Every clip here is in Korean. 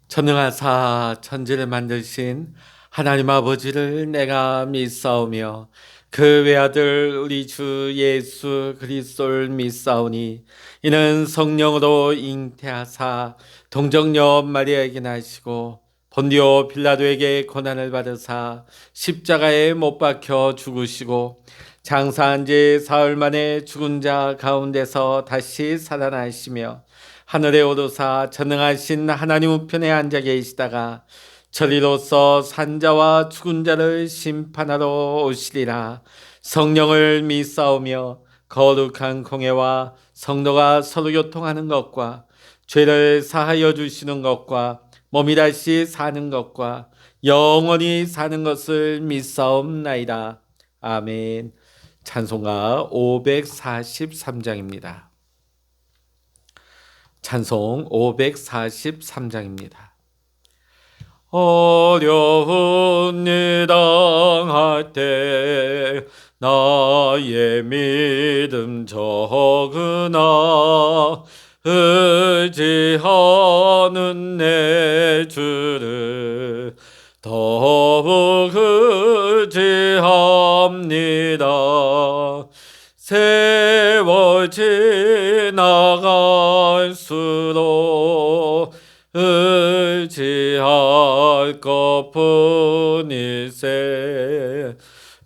전능하사 천지를 만드신 하나님 아버지를 내가 믿사오며 그 외아들 우리 주 예수 그리스도를 믿사오니 이는 성령으로 잉태하사 동정녀 마리아에게 나시고 본디오 빌라도에게 고난을 받으사 십자가에 못 박혀 죽으시고 장사한 지 사흘 만에 죽은 자 가운데서 다시 살아나시며 하늘에 오르사 전능하신 하나님 우편에 앉아 계시다가 저리로서 산자와 죽은 자를 심판하러 오시리라. 성령을 믿사오며 거룩한 공회와 성도가 서로 교통하는 것과 죄를 사하여 주시는 것과 몸이 다시 사는 것과 영원히 사는 것을 믿사옵나이다. 아멘. 찬송가 543장입니다. 찬송 543장입니다. 어려운 일 당할 때 나의 믿음 적으나 의지하는 내 주를 더욱 의지합니다. 세월 지나갈수록 의지할 것뿐일세.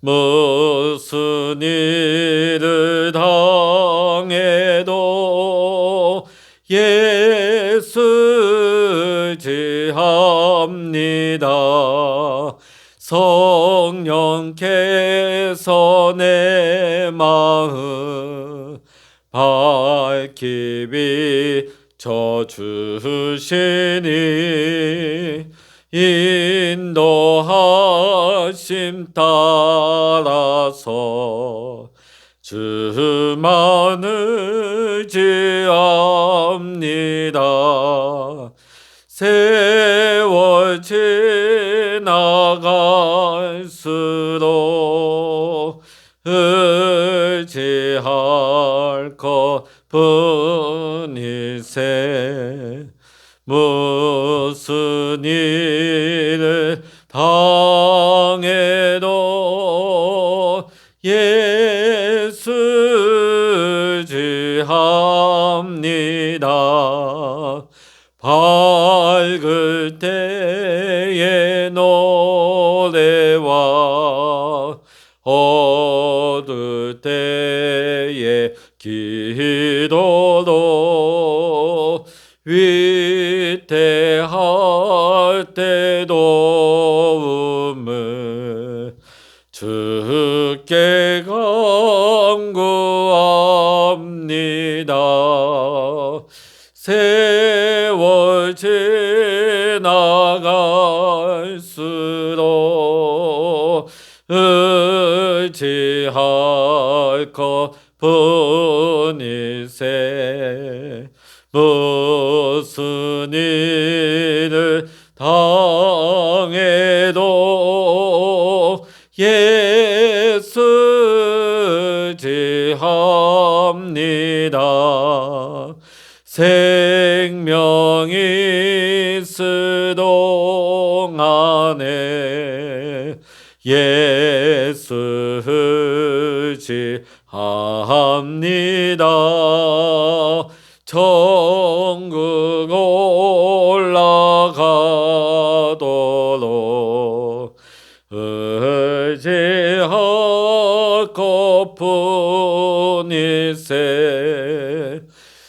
무슨 일을 당해도 예수 의지합니다. 성령께서 내 마음 밝히 비춰주시니 인도하심 따라서 주만 의지합니다. 세월 지나갈수록 의지할 것뿐일세. 무슨 일을 당해도 예수 의지합니다. 밝을 때의 노래와 어두울 때의 기도로 위태할 때 도움을 주께 간구합니다. 세월 지나갈수록 의지할 것뿐일세. 무슨 일을 당해도 예수 의지합니다. 생명이 있을 동안에 예수 의지합니다. 천국 올라가도록 의지할 것뿐일세.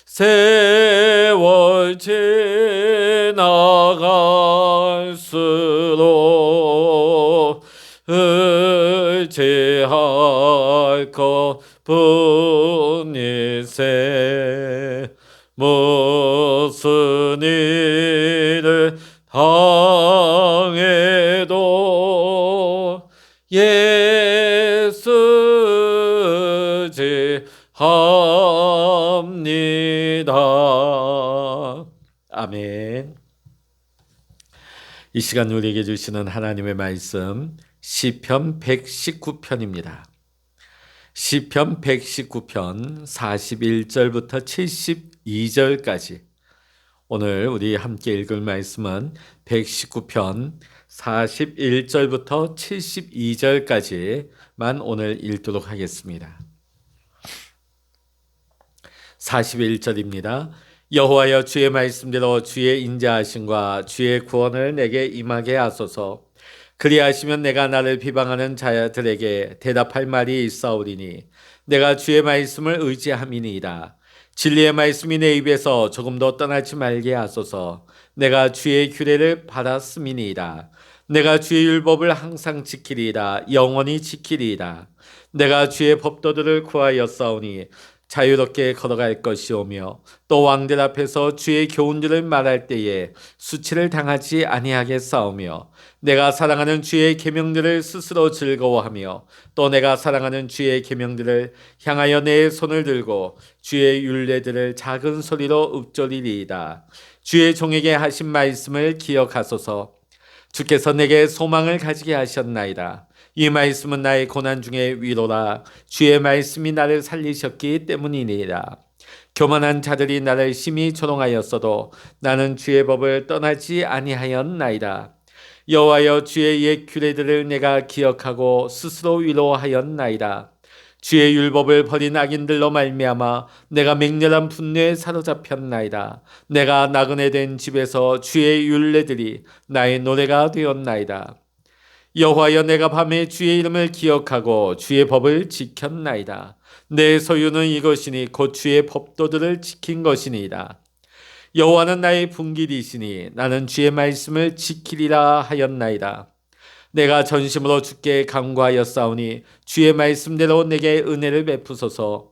세월 지나갈수록 의지할 것뿐일세. 무슨 일을 당해도 예수 의지합니다. 아멘. 이 시간 우리에게 주시는 하나님의 말씀 시편 119편입니다. 시편 119편 41절부터 72절까지 오늘 우리 함께 읽을 말씀은 119편 41절부터 72절까지만 오늘 읽도록 하겠습니다. 41절입니다. 여호와여, 주의 말씀대로 주의 인자하심과 주의 구원을 내게 임하게 하소서. 그리하시면 내가 나를 비방하는 자들에게 대답할 말이 있사오리니 내가 주의 말씀을 의지함이니이다. 진리의 말씀이 내 입에서 조금도 떠나지 말게 하소서. 내가 주의 규례를 받았음이니이다. 내가 주의 율법을 항상 지키리이다. 영원히 지키리이다. 내가 주의 법도들을 구하였사오니 자유롭게 걸어갈 것이오며 또 왕들 앞에서 주의 교훈들을 말할 때에 수치를 당하지 아니하겠사오며 내가 사랑하는 주의 계명들을 스스로 즐거워하며 또 내가 사랑하는 주의 계명들을 향하여 내 손을 들고 주의 율례들을 작은 소리로 읊조리리이다. 주의 종에게 하신 말씀을 기억하소서. 주께서 내게 소망을 가지게 하셨나이다. 이 말씀은 나의 고난 중에 위로라. 주의 말씀이 나를 살리셨기 때문이니라. 교만한 자들이 나를 심히 조롱하였어도 나는 주의 법을 떠나지 아니하였나이다. 여호와여, 주의 옛 규례들을 내가 기억하고 스스로 위로하였나이다. 주의 율법을 버린 악인들로 말미암아 내가 맹렬한 분노에 사로잡혔나이다. 내가 나그네 된 집에서 주의 율례들이 나의 노래가 되었나이다. 여호와여, 내가 밤에 주의 이름을 기억하고 주의 법을 지켰나이다. 내 소유는 이것이니 곧 주의 법도들을 지킨 것이니이다. 여호와는 나의 분길이시니 나는 주의 말씀을 지키리라 하였나이다. 내가 전심으로 주께 간구하였사오니 주의 말씀대로 내게 은혜를 베푸소서.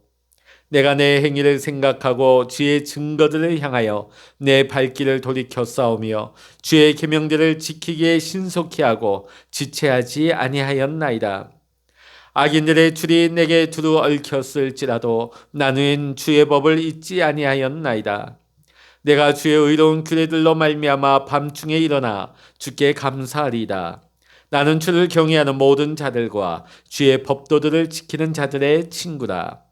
내가 내 행위를 생각하고 주의 증거들을 향하여 내 발길을 돌이켜 싸우며 주의 계명들을 지키기에 신속히 하고 지체하지 아니하였나이다. 악인들의 줄이 내게 두루 얽혔을지라도 나는 주의 법을 잊지 아니하였나이다. 내가 주의 의로운 규례들로 말미암아 밤중에 일어나 주께 감사하리이다. 나는 주를 경외하는 모든 자들과 주의 법도들을 지키는 자들의 친구다.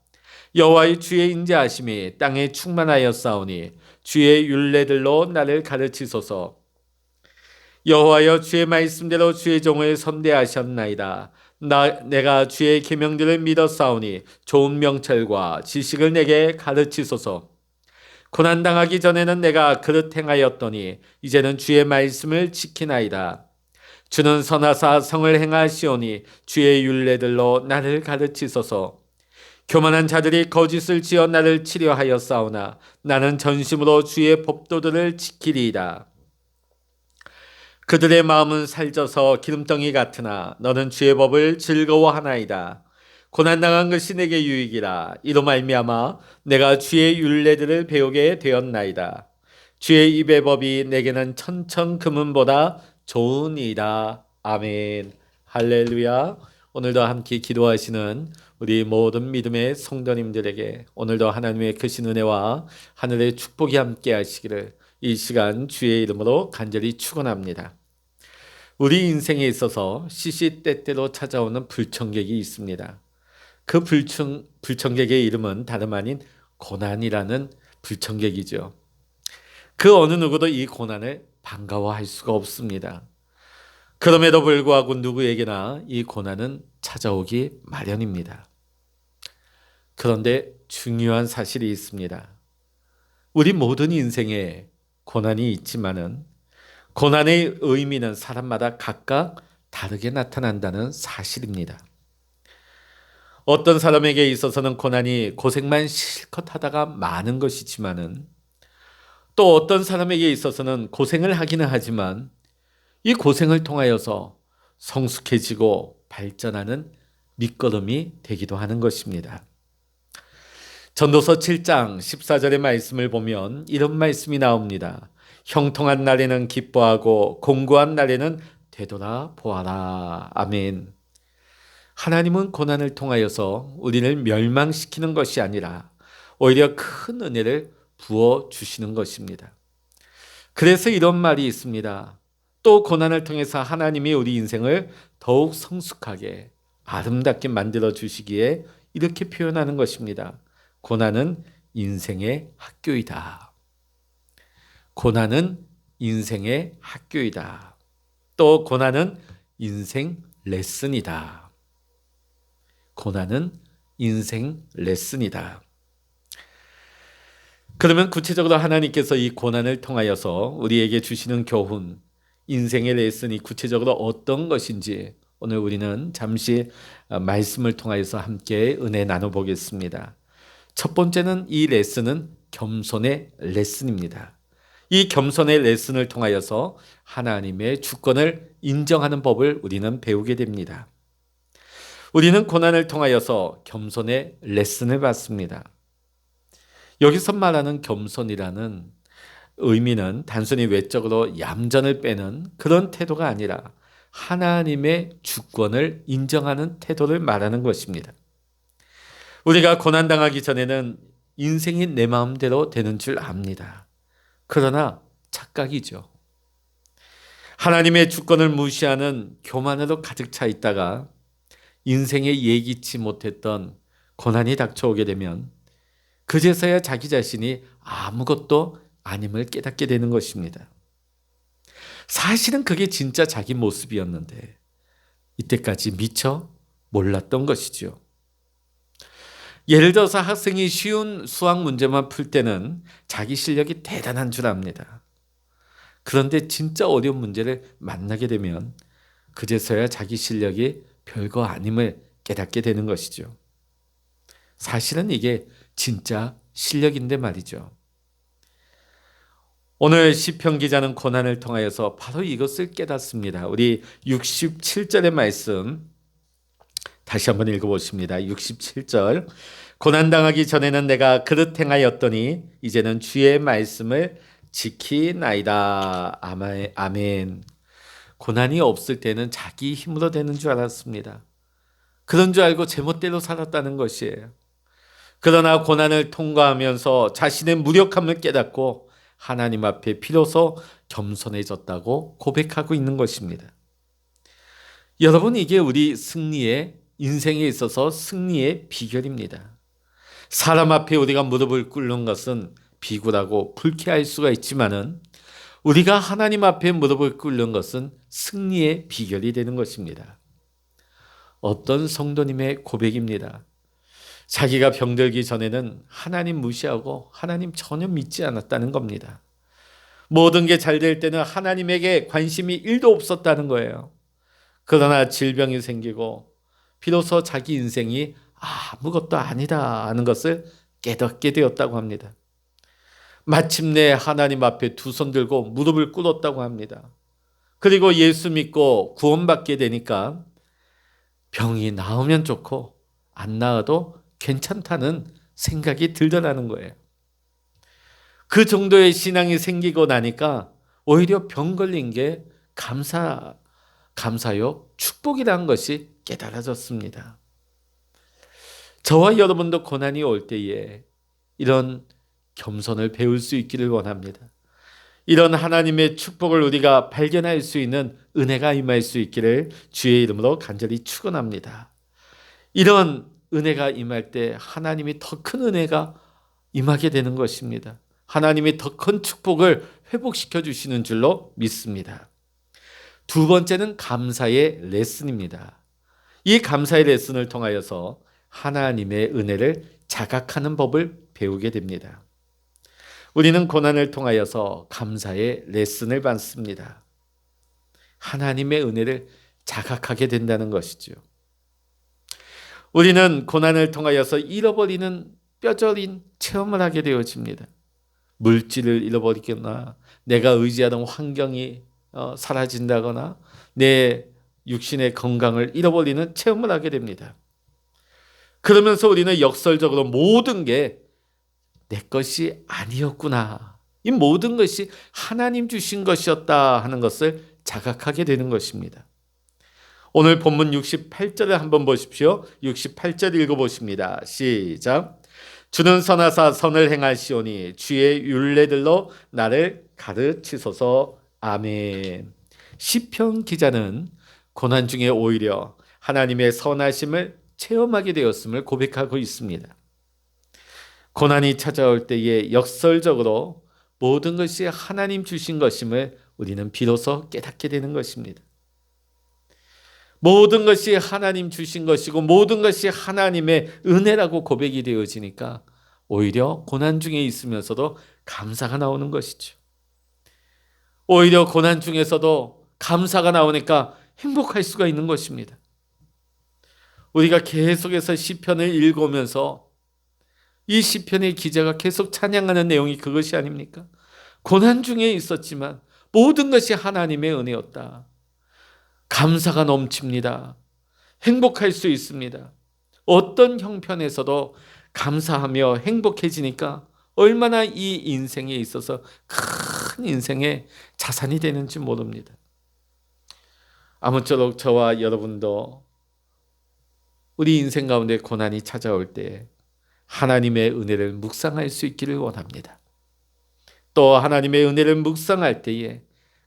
여호와의 주의 인자하심이 땅에 충만하였사오니 주의 율례들로 나를 가르치소서. 여호와여, 주의 말씀대로 주의 종을 선대하셨나이다. 내가 주의 계명들을 믿었사오니 좋은 명철과 지식을 내게 가르치소서. 고난당하기 전에는 내가 그릇 행하였더니 이제는 주의 말씀을 지키나이다. 주는 선하사 성을 행하시오니 주의 율례들로 나를 가르치소서. 교만한 자들이 거짓을 지어 나를 치려하였사오나 나는 전심으로 주의 법도들을 지키리이다. 그들의 마음은 살쪄서 기름덩이 같으나 너는 주의 법을 즐거워하나이다. 고난당한 것이 내게 유익이라. 이로 말미암아 내가 주의 율례들을 배우게 되었나이다. 주의 입의 법이 내게는 천천 금은보다 좋으니이다. 아멘. 할렐루야. 오늘도 함께 기도하시는 우리 모든 믿음의 성도님들에게 오늘도 하나님의 크신 은혜와 하늘의 축복이 함께 하시기를 이 시간 주의 이름으로 간절히 축원합니다. 우리 인생에 있어서 시시때때로 찾아오는 불청객이 있습니다. 그 불청객의 이름은 다름 아닌 고난이라는 불청객이죠. 그 어느 누구도 이 고난을 반가워할 수가 없습니다. 그럼에도 불구하고 누구에게나 이 고난은 찾아오기 마련입니다. 그런데 중요한 사실이 있습니다. 우리 모든 인생에 고난이 있지만은 고난의 의미는 사람마다 각각 다르게 나타난다는 사실입니다. 어떤 사람에게 있어서는 고난이 고생만 실컷 하다가 많은 것이지만은 또 어떤 사람에게 있어서는 고생을 하기는 하지만 이 고생을 통하여서 성숙해지고 발전하는 밑거름이 되기도 하는 것입니다. 전도서 7장 14절의 말씀을 보면 이런 말씀이 나옵니다. 형통한 날에는 기뻐하고 공고한 날에는 되돌아보아라. 아멘. 하나님은 고난을 통하여서 우리를 멸망시키는 것이 아니라 오히려 큰 은혜를 부어주시는 것입니다. 그래서 이런 말이 있습니다. 또 고난을 통해서 하나님이 우리 인생을 더욱 성숙하게 아름답게 만들어 주시기에 이렇게 표현하는 것입니다. 고난은 인생의 학교이다. 고난은 인생의 학교이다. 또 고난은 인생 레슨이다. 고난은 인생 레슨이다. 그러면 구체적으로 하나님께서 이 고난을 통하여서 우리에게 주시는 교훈, 인생의 레슨이 구체적으로 어떤 것인지 오늘 우리는 잠시 말씀을 통하여서 함께 은혜 나눠보겠습니다. 첫 번째는 이 레슨은 겸손의 레슨입니다. 이 겸손의 레슨을 통하여서 하나님의 주권을 인정하는 법을 우리는 배우게 됩니다. 우리는 고난을 통하여서 겸손의 레슨을 받습니다. 여기서 말하는 겸손이라는 의미는 단순히 외적으로 얌전을 빼는 그런 태도가 아니라 하나님의 주권을 인정하는 태도를 말하는 것입니다. 우리가 고난당하기 전에는 인생이 내 마음대로 되는 줄 압니다. 그러나 착각이죠. 하나님의 주권을 무시하는 교만으로 가득 차 있다가 인생에 예기치 못했던 고난이 닥쳐오게 되면 그제서야 자기 자신이 아무것도 아님을 깨닫게 되는 것입니다. 사실은 그게 진짜 자기 모습이었는데 이때까지 미처 몰랐던 것이죠. 예를 들어서 학생이 쉬운 수학 문제만 풀 때는 자기 실력이 대단한 줄 압니다. 그런데 진짜 어려운 문제를 만나게 되면 그제서야 자기 실력이 별거 아님을 깨닫게 되는 것이죠. 사실은 이게 진짜 실력인데 말이죠. 오늘 시편 기자는 고난을 통하여서 바로 이것을 깨닫습니다. 우리 67절의 말씀 다시 한번 읽어보십니다. 67절. 고난당하기 전에는 내가 그릇 행하였더니 이제는 주의 말씀을 지키나이다. 아멘. 고난이 없을 때는 자기 힘으로 되는 줄 알았습니다. 그런 줄 알고 제멋대로 살았다는 것이에요. 그러나 고난을 통과하면서 자신의 무력함을 깨닫고 하나님 앞에 비로소 겸손해졌다고 고백하고 있는 것입니다. 여러분, 이게 우리 승리의 인생에 있어서 승리의 비결입니다. 사람 앞에 우리가 무릎을 꿇는 것은 비굴하고 불쾌할 수가 있지만은 우리가 하나님 앞에 무릎을 꿇는 것은 승리의 비결이 되는 것입니다. 어떤 성도님의 고백입니다. 자기가 병들기 전에는 하나님 무시하고 하나님 전혀 믿지 않았다는 겁니다. 모든 게 잘 될 때는 하나님에게 관심이 1도 없었다는 거예요. 그러나 질병이 생기고 비로소 자기 인생이 아무것도 아니다 하는 것을 깨닫게 되었다고 합니다. 마침내 하나님 앞에 두 손 들고 무릎을 꿇었다고 합니다. 그리고 예수 믿고 구원받게 되니까 병이 나으면 좋고 안 나아도 괜찮다는 생각이 들더라는 거예요. 그 정도의 신앙이 생기고 나니까 오히려 병 걸린 게 감사요, 축복이라는 것이 깨달아졌습니다. 저와 여러분도 고난이 올 때에 이런 겸손을 배울 수 있기를 원합니다. 이런 하나님의 축복을 우리가 발견할 수 있는 은혜가 임할 수 있기를 주의 이름으로 간절히 축원합니다. 이런 은혜가 임할 때 하나님이 더 큰 은혜가 임하게 되는 것입니다. 하나님이 더 큰 축복을 회복시켜 주시는 줄로 믿습니다. 두 번째는 감사의 레슨입니다. 이 감사의 레슨을 통하여서 하나님의 은혜를 자각하는 법을 배우게 됩니다. 우리는 고난을 통하여서 감사의 레슨을 받습니다. 하나님의 은혜를 자각하게 된다는 것이죠. 우리는 고난을 통하여서 잃어버리는 뼈저린 체험을 하게 되어집니다. 물질을 잃어버리거나 내가 의지하던 환경이 사라진다거나 내 육신의 건강을 잃어버리는 체험을 하게 됩니다. 그러면서 우리는 역설적으로 모든 게 내 것이 아니었구나, 이 모든 것이 하나님 주신 것이었다 하는 것을 자각하게 되는 것입니다. 오늘 본문 68절을 한번 보십시오. 68절 읽어보십니다. 시작. 주는 선하사 선을 행하시오니 주의 율례들로 나를 가르치소서. 아멘. 시편 기자는 고난 중에 오히려 하나님의 선하심을 체험하게 되었음을 고백하고 있습니다. 고난이 찾아올 때에 역설적으로 모든 것이 하나님 주신 것임을 우리는 비로소 깨닫게 되는 것입니다. 모든 것이 하나님 주신 것이고 모든 것이 하나님의 은혜라고 고백이 되어지니까 오히려 고난 중에 있으면서도 감사가 나오는 것이죠. 오히려 고난 중에서도 감사가 나오니까 행복할 수가 있는 것입니다. 우리가 계속해서 시편을 읽으면서 이 시편의 기자가 계속 찬양하는 내용이 그것이 아닙니까? 고난 중에 있었지만 모든 것이 하나님의 은혜였다. 감사가 넘칩니다. 행복할 수 있습니다. 어떤 형편에서도 감사하며 행복해지니까 얼마나 이 인생에 있어서 큰 인생의 자산이 되는지 모릅니다. 아무쪼록 저와 여러분도 우리 인생 가운데 고난이 찾아올 때 하나님의 은혜를 묵상할 수 있기를 원합니다. 또 하나님의 은혜를 묵상할 때에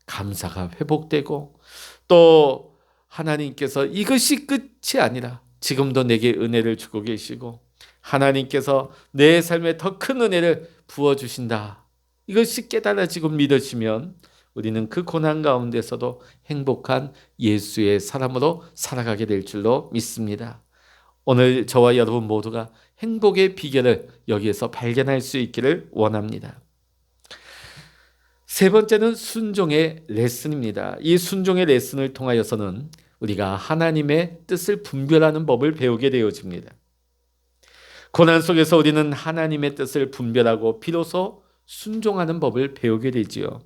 감사가 회복되고 또 하나님께서 이것이 끝이 아니라 지금도 내게 은혜를 주고 계시고 하나님께서 내 삶에 더 큰 은혜를 부어주신다. 이것이 깨달아지고 믿어지면 우리는 그 고난 가운데서도 행복한 예수의 사람으로 살아가게 될 줄로 믿습니다. 오늘 저와 여러분 모두가 행복의 비결을 여기에서 발견할 수 있기를 원합니다. 세 번째는 순종의 레슨입니다. 이 순종의 레슨을 통하여서는 우리가 하나님의 뜻을 분별하는 법을 배우게 되어집니다. 고난 속에서 우리는 하나님의 뜻을 분별하고 비로소 순종하는 법을 배우게 되지요.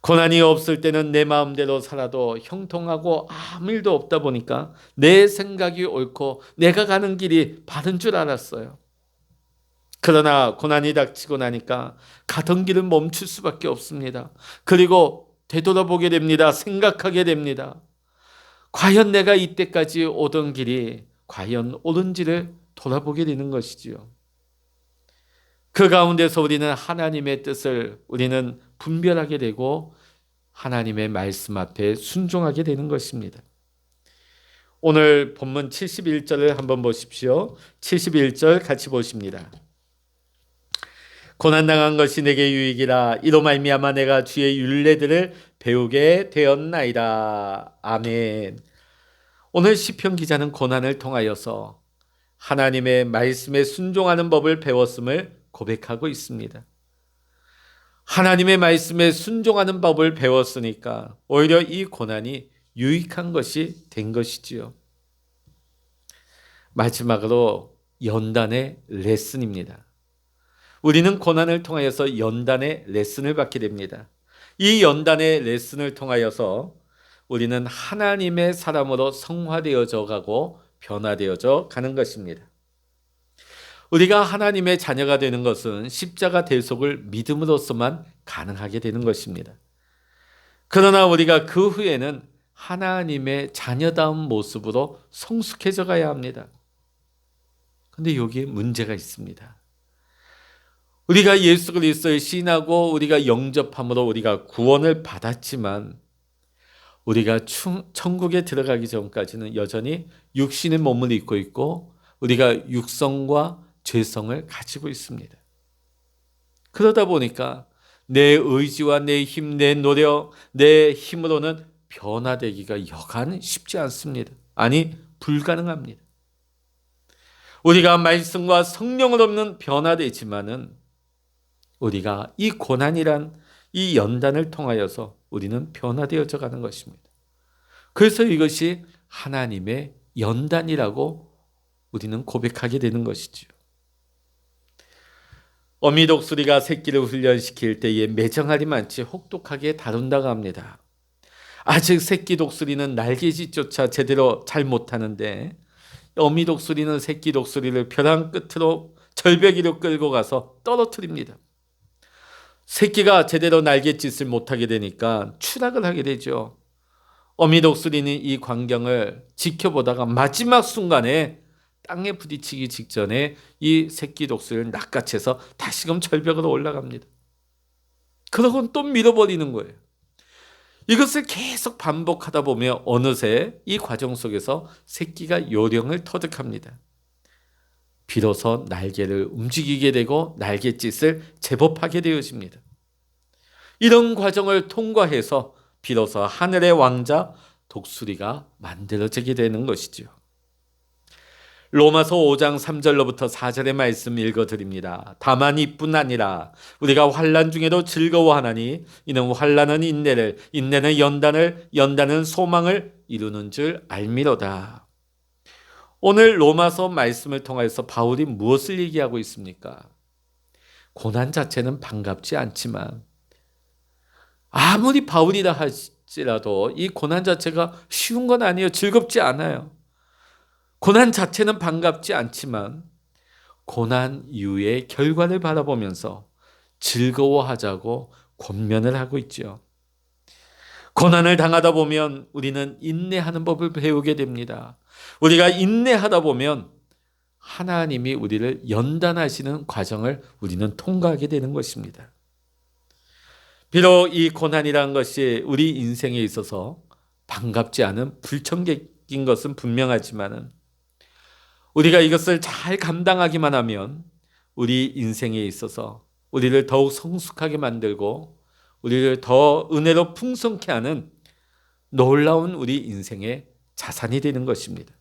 고난이 없을 때는 내 마음대로 살아도 형통하고 아무 일도 없다 보니까 내 생각이 옳고 내가 가는 길이 바른 줄 알았어요. 그러나 고난이 닥치고 나니까 가던 길을 멈출 수밖에 없습니다. 그리고 되돌아보게 됩니다. 생각하게 됩니다. 과연 내가 이때까지 오던 길이 과연 옳은지를 돌아보게 되는 것이지요. 그 가운데서 우리는 하나님의 뜻을 우리는 분별하게 되고 하나님의 말씀 앞에 순종하게 되는 것입니다. 오늘 본문 71절을 한번 보십시오. 71절 같이 보십니다. 고난당한 것이 내게 유익이라 이로 말미암아 내가 주의 율례들을 배우게 되었나이다. 아멘. 오늘 시편 기자는 고난을 통하여서 하나님의 말씀에 순종하는 법을 배웠음을 고백하고 있습니다. 하나님의 말씀에 순종하는 법을 배웠으니까 오히려 이 고난이 유익한 것이 된 것이지요. 마지막으로 연단의 레슨입니다. 우리는 고난을 통하여서 연단의 레슨을 받게 됩니다. 이 연단의 레슨을 통하여서 우리는 하나님의 사람으로 성화되어져 가고 변화되어져 가는 것입니다. 우리가 하나님의 자녀가 되는 것은 십자가 대속을 믿음으로서만 가능하게 되는 것입니다. 그러나 우리가 그 후에는 하나님의 자녀다운 모습으로 성숙해져 가야 합니다. 그런데 여기에 문제가 있습니다. 우리가 예수 그리스도를 신하고 우리가 영접함으로 우리가 구원을 받았지만 우리가 천국에 들어가기 전까지는 여전히 육신의 몸을 입고 있고 우리가 육성과 죄성을 가지고 있습니다. 그러다 보니까 내 의지와 내 힘, 내 노력, 내 힘으로는 변화되기가 여간 쉽지 않습니다. 아니, 불가능합니다. 우리가 말씀과 성령으로는 변화되지만은 우리가 이 고난이란 이 연단을 통하여서 우리는 변화되어져 가는 것입니다. 그래서 이것이 하나님의 연단이라고 우리는 고백하게 되는 것이지요. 어미 독수리가 새끼를 훈련시킬 때에 매정하리 많지 혹독하게 다룬다고 합니다. 아직 새끼 독수리는 날개짓조차 제대로 잘 못하는데 어미 독수리는 새끼 독수리를 벼랑 끝으로 절벽 위로 끌고 가서 떨어뜨립니다. 새끼가 제대로 날갯짓을 못하게 되니까 추락을 하게 되죠. 어미 독수리는 이 광경을 지켜보다가 마지막 순간에 땅에 부딪히기 직전에 이 새끼 독수리를 낚아채서 다시금 절벽으로 올라갑니다. 그러고는 또 밀어버리는 거예요. 이것을 계속 반복하다 보면 어느새 이 과정 속에서 새끼가 요령을 터득합니다. 비로소 날개를 움직이게 되고 날갯짓을 제법하게 되어집니다. 이런 과정을 통과해서 비로소 하늘의 왕자 독수리가 만들어지게 되는 것이죠. 로마서 5장 3절로부터 4절의 말씀 읽어드립니다. 다만 이뿐 아니라 우리가 환난 중에도 즐거워하나니 이는 환난은 인내를, 인내는 연단을, 연단은 소망을 이루는 줄 알미로다. 오늘 로마서 말씀을 통해서 바울이 무엇을 얘기하고 있습니까? 고난 자체는 반갑지 않지만 아무리 바울이라 할지라도 이 고난 자체가 쉬운 건 아니에요. 즐겁지 않아요. 고난 자체는 반갑지 않지만 고난 이후의 결과를 바라보면서 즐거워하자고 권면을 하고 있죠. 고난을 당하다 보면 우리는 인내하는 법을 배우게 됩니다. 우리가 인내하다 보면 하나님이 우리를 연단하시는 과정을 우리는 통과하게 되는 것입니다. 비록 이 고난이라는 것이 우리 인생에 있어서 반갑지 않은 불청객인 것은 분명하지만 우리가 이것을 잘 감당하기만 하면 우리 인생에 있어서 우리를 더욱 성숙하게 만들고 우리를 더 은혜로 풍성케 하는 놀라운 우리 인생의 자산이 되는 것입니다.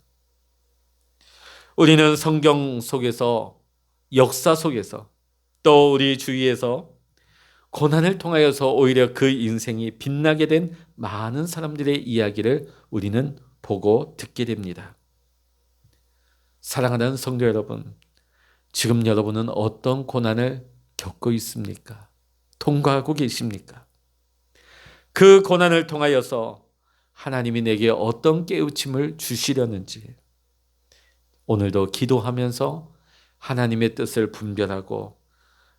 우리는 성경 속에서, 역사 속에서, 또 우리 주위에서 고난을 통하여서 오히려 그 인생이 빛나게 된 많은 사람들의 이야기를 우리는 보고 듣게 됩니다. 사랑하는 성도 여러분, 지금 여러분은 어떤 고난을 겪고 있습니까? 통과하고 계십니까? 그 고난을 통하여서 하나님이 내게 어떤 깨우침을 주시려는지 오늘도 기도하면서 하나님의 뜻을 분별하고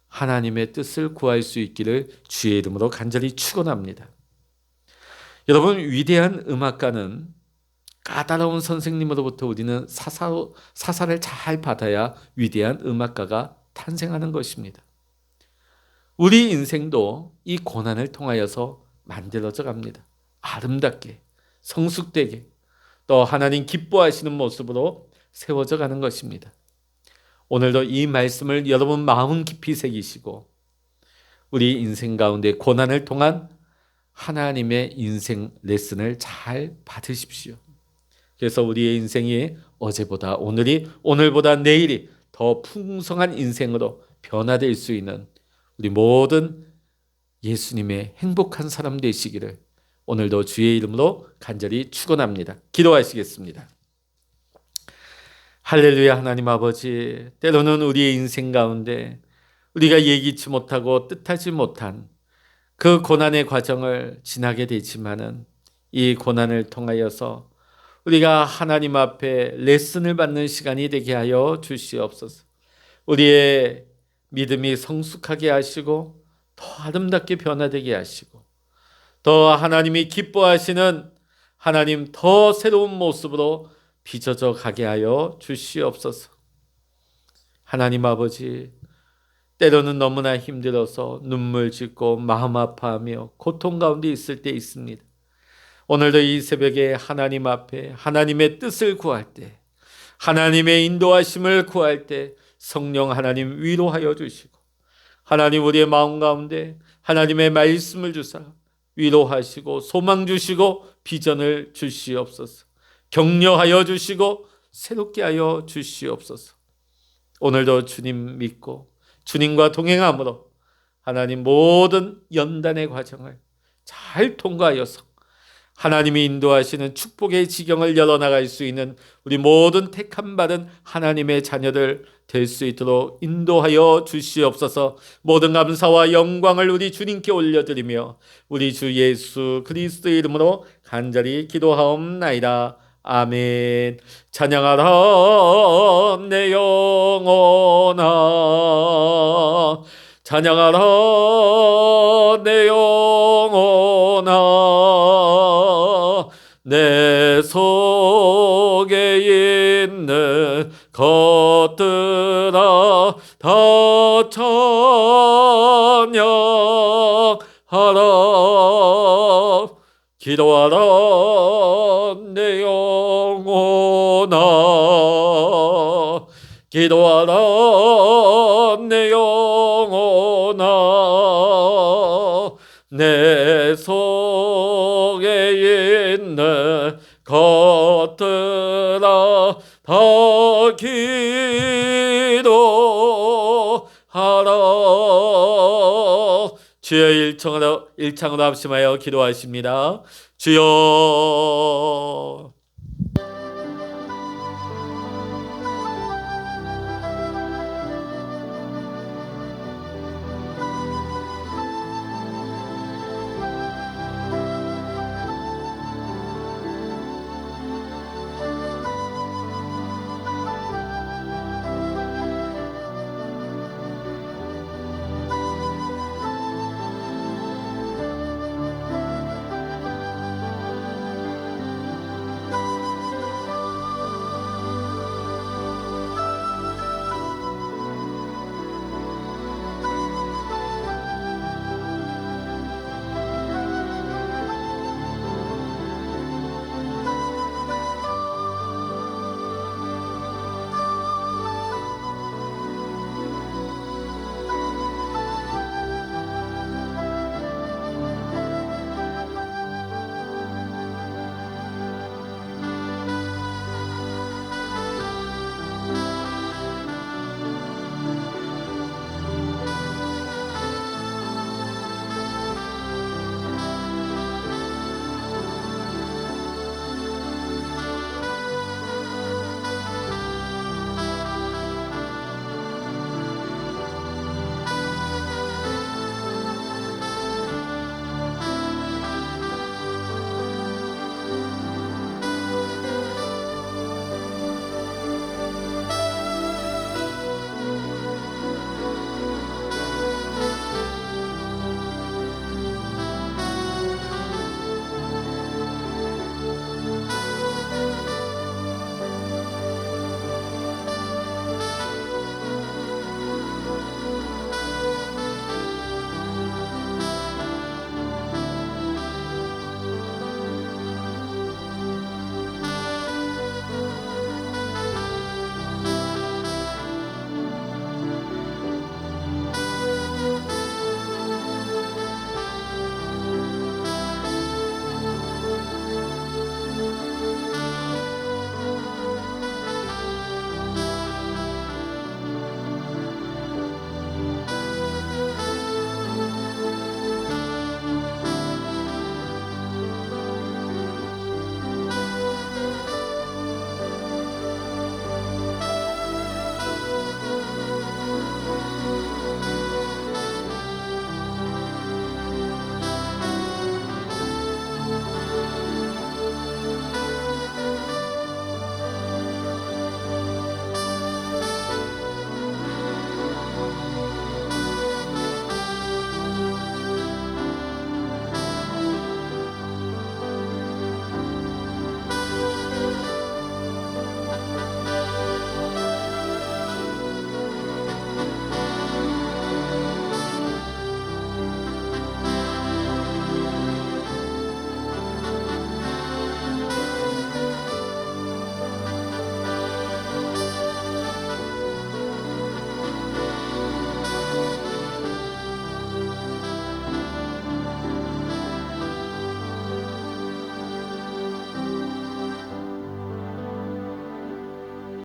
하나님의 뜻을 구할 수 있기를 주의 이름으로 간절히 축원합니다. 여러분, 위대한 음악가는 까다로운 선생님으로부터 우리는 사사를 잘 받아야 위대한 음악가가 탄생하는 것입니다. 우리 인생도 이 고난을 통하여서 만들어져 갑니다. 아름답게, 성숙되게, 또 하나님 기뻐하시는 모습으로 세워져 가는 것입니다. 오늘도 이 말씀을 여러분 마음 깊이 새기시고 우리 인생 가운데 고난을 통한 하나님의 인생 레슨을 잘 받으십시오. 그래서 우리의 인생이 어제보다 오늘이, 오늘보다 내일이 더 풍성한 인생으로 변화될 수 있는 우리 모든 예수님의 행복한 사람 되시기를 오늘도 주의 이름으로 간절히 축원합니다. 기도하시겠습니다. 할렐루야. 하나님 아버지, 때로는 우리의 인생 가운데 우리가 예기치 못하고 뜻하지 못한 그 고난의 과정을 지나게 되지만은 이 고난을 통하여서 우리가 하나님 앞에 레슨을 받는 시간이 되게 하여 주시옵소서. 우리의 믿음이 성숙하게 하시고 더 아름답게 변화되게 하시고 더 하나님이 기뻐하시는 하나님 더 새로운 모습으로 빚어져 가게 하여 주시옵소서. 하나님 아버지, 때로는 너무나 힘들어서 눈물 짓고 마음 아파하며 고통 가운데 있을 때 있습니다. 오늘도 이 새벽에 하나님 앞에 하나님의 뜻을 구할 때, 하나님의 인도하심을 구할 때 성령 하나님 위로하여 주시고 하나님 우리의 마음 가운데 하나님의 말씀을 주사 위로하시고 소망 주시고 비전을 주시옵소서. 격려하여 주시고 새롭게 하여 주시옵소서. 오늘도 주님 믿고 주님과 동행함으로 하나님 모든 연단의 과정을 잘 통과하여서 하나님이 인도하시는 축복의 지경을 열어나갈 수 있는 우리 모든 택함 받은 하나님의 자녀들 될 수 있도록 인도하여 주시옵소서. 모든 감사와 영광을 우리 주님께 올려드리며 우리 주 예수 그리스도의 이름으로 간절히 기도하옵나이다. 아멘. 찬양하라 내 영혼아, 찬양하라 내 영혼아, 내 속에 있는 것들아 다 찬양하라. 기도하라 내 영혼아, 기도하라 내 영혼아 내 속에 있는 것들아 다 기도하라. 주여 일창으로 합심하여 기도하십니다. 주여